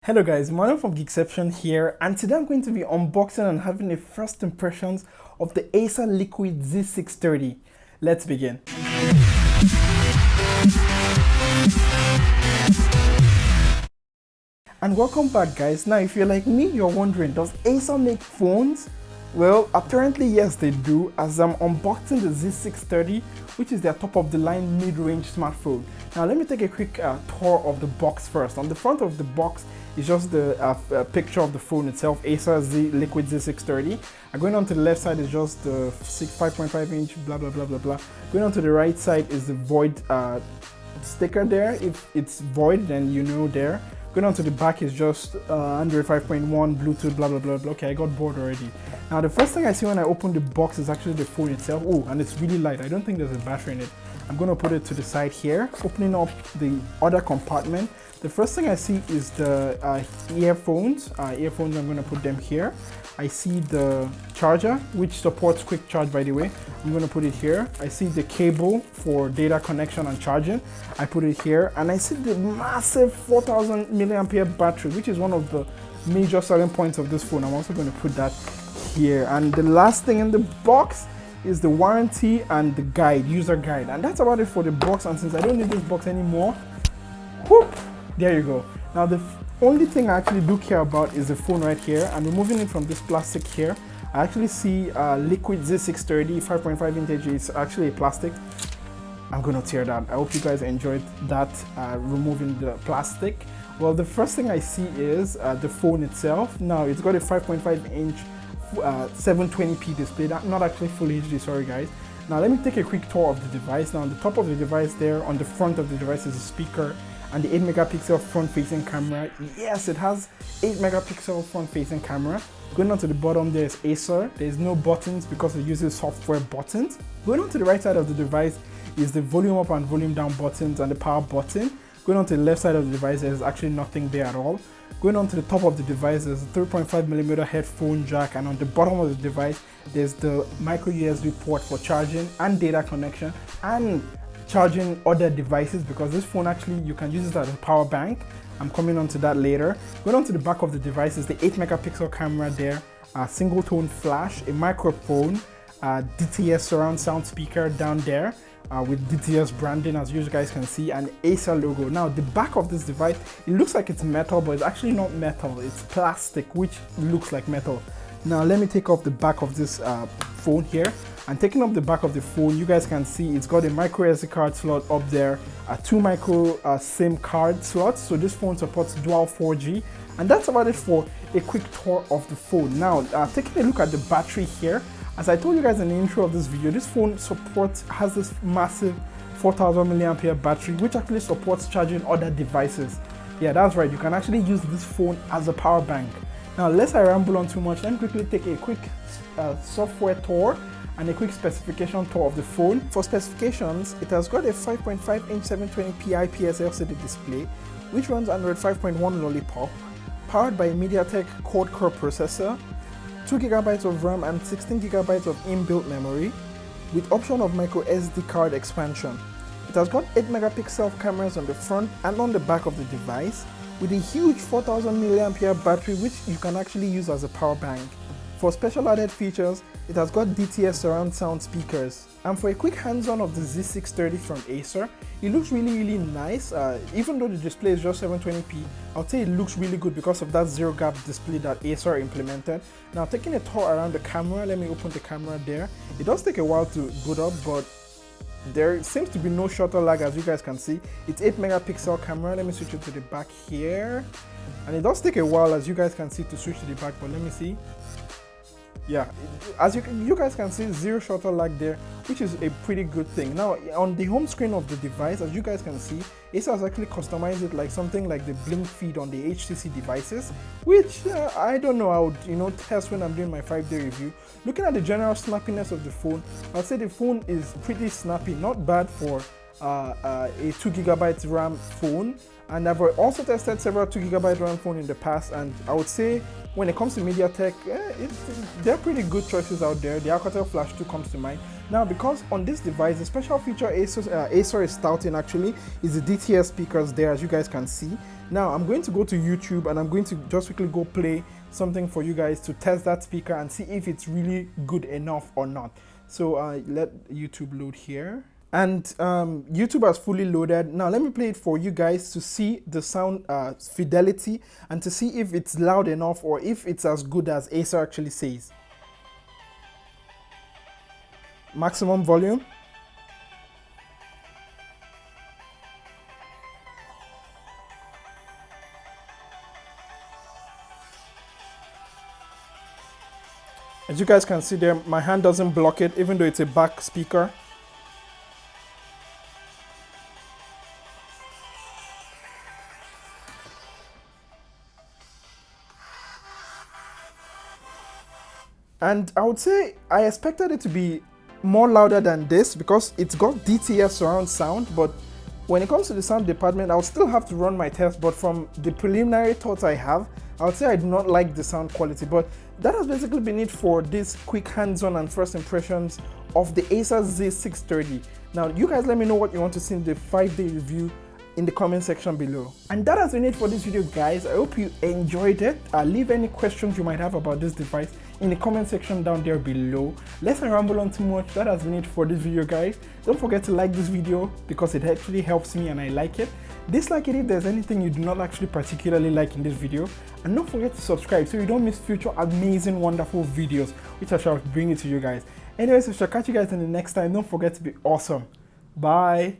Hello guys, Emmanuel from Geekception here, and today I'm going to be unboxing and having a first impressions of the Acer Liquid Z630. Let's begin. And welcome back guys. Now if you're like me, you're wondering, does Acer make phones? Well, apparently yes they do, as I'm unboxing the Z630, which is their top of the line mid-range smartphone. Now let me take a quick tour of the box first. On the front of the box is just the picture of the phone itself, Acer Liquid Z630. Going on to the left side is just the 5.5 inch blah blah blah blah blah. Going on to the right side is the void sticker there. If it's void, then you know there. Going on to the back is just Android 5.1, Bluetooth, blah blah blah blah. Okay, I got bored already. Now the first thing I see when I open the box is actually the phone itself. Oh, and it's really light. I don't think there's a battery in it. I'm gonna put it to the side here. Opening up the other compartment, the first thing I see is the earphones. I'm gonna put them here. I see the charger, which supports quick charge, by the way. I'm gonna put it here. I see the cable for data connection and charging. I put it here, and I see the massive 4000 milliampere battery, which is one of the major selling points of this phone. I'm also gonna put that here. And the last thing in the box is the warranty and the guide, user guide. And that's about it for the box. And since I don't need this box anymore, whoop, there you go. Now the only thing I actually do care about is the phone right here. And removing it from this plastic here, I actually see Liquid Z630 5.5 inch. It's actually a plastic. I'm gonna tear that. I hope you guys enjoyed that, removing the plastic. Well, the first thing I see is the phone itself. Now it's got a 5.5 inch 720p display, not actually full HD, sorry guys. Now let me take a quick tour of the device. Now on the top of the device there, on the front of the device is a speaker and the 8 megapixel front facing camera. Yes, it has 8 megapixel front facing camera. Going on to the bottom there is Acer. There's no buttons because it uses software buttons. Going on to the right side of the device is the volume up and volume down buttons and the power button. Going on to the left side of the device, there's actually nothing there at all. Going on to the top of the device, there's a 3.5mm headphone jack, and on the bottom of the device, there's the micro USB port for charging and data connection and charging other devices, because this phone actually, you can use it as a power bank. I'm coming on to that later. Going on to the back of the device is the 8 megapixel camera there, a single tone flash, a microphone, DTS Surrond sound speaker down there, with DTS branding, as you guys can see, and Acer logo. Now the back of this device, it looks like it's metal, but it's actually not metal. It's plastic, which looks like metal. Now let me take off the back of this phone here. And taking off the back of the phone, you guys can see it's got a micro SD card slot up there, 2 micro SIM card slots. So this phone supports dual 4G. And that's about it for a quick tour of the phone. Now taking a look at the battery here, as I told you guys in the intro of this video, this phone has this massive 4000 milliampere battery, which actually supports charging other devices. Yeah, that's right, you can actually use this phone as a power bank. Now lest I ramble on too much, let me quickly take a quick software tour and a quick specification tour of the phone. For specifications, it has got a 5.5 inch 720p IPS LCD display, which runs Android 5.1 Lollipop, powered by a MediaTek quad-core processor, 2 GB of RAM and 16 GB of inbuilt memory, with option of micro SD card expansion. It has got 8 megapixel cameras on the front and on the back of the device, with a huge 4000 milliampere battery, which you can actually use as a power bank. For special added features, it has got DTS Surrond sound speakers. And for a quick hands-on of the Z630 from Acer, it looks really nice. Even though the display is just 720p, I'll say it looks really good because of that zero gap display that Acer implemented. Now taking a tour around the camera, let me open the camera there. It does take a while to boot up, but there seems to be no shutter lag, as you guys can see. It's 8 megapixel camera. Let me switch it to the back here. And it does take a while, as you guys can see, to switch to the back, but let me see. Yeah, as you guys can see, zero shutter lag there, which is a pretty good thing. Now on the home screen of the device, as you guys can see, Acer has actually customized it like something like the blink feed on the HTC devices, which I don't know, I would test when I'm doing my 5-day review. Looking at the general snappiness of the phone, I'd say the phone is pretty snappy, not bad for a 2GB RAM phone, and I've also tested several 2GB RAM phone in the past, and I would say when it comes to MediaTek, they're pretty good choices out there. The Alcatel Flash 2 comes to mind. Now, because on this device, the special feature Acer is touting actually is the DTS speakers there, as you guys can see. Now, I'm going to go to YouTube and I'm going to just quickly go play something for you guys to test that speaker and see if it's really good enough or not. So let YouTube load here. And YouTube has fully loaded. Now let me play it for you guys to see the sound fidelity and to see if it's loud enough or if it's as good as Acer actually says. Maximum volume. As you guys can see there, my hand doesn't block it even though it's a back speaker. And I would say I expected it to be more louder than this because it's got DTS surround sound, but when it comes to the sound department, I'll still have to run my test, but from the preliminary thoughts I have, I would say I do not like the sound quality. But that has basically been it for this quick hands-on and first impressions of the Acer Z630. Now, you guys let me know what you want to see in the 5-day review in the comment section below. And that has been it for this video, guys. I hope you enjoyed it. Leave any questions you might have about this device in the comment section down there below. Let's not ramble on too much. That has been it for this video, guys. Don't forget to like this video because it actually helps me and I like it. Dislike it if there's anything you do not actually particularly like in this video, and don't forget to subscribe so you don't miss future amazing, wonderful videos which I shall bring it to you guys. Anyways, I shall catch you guys in the next time. Don't forget to be awesome. Bye.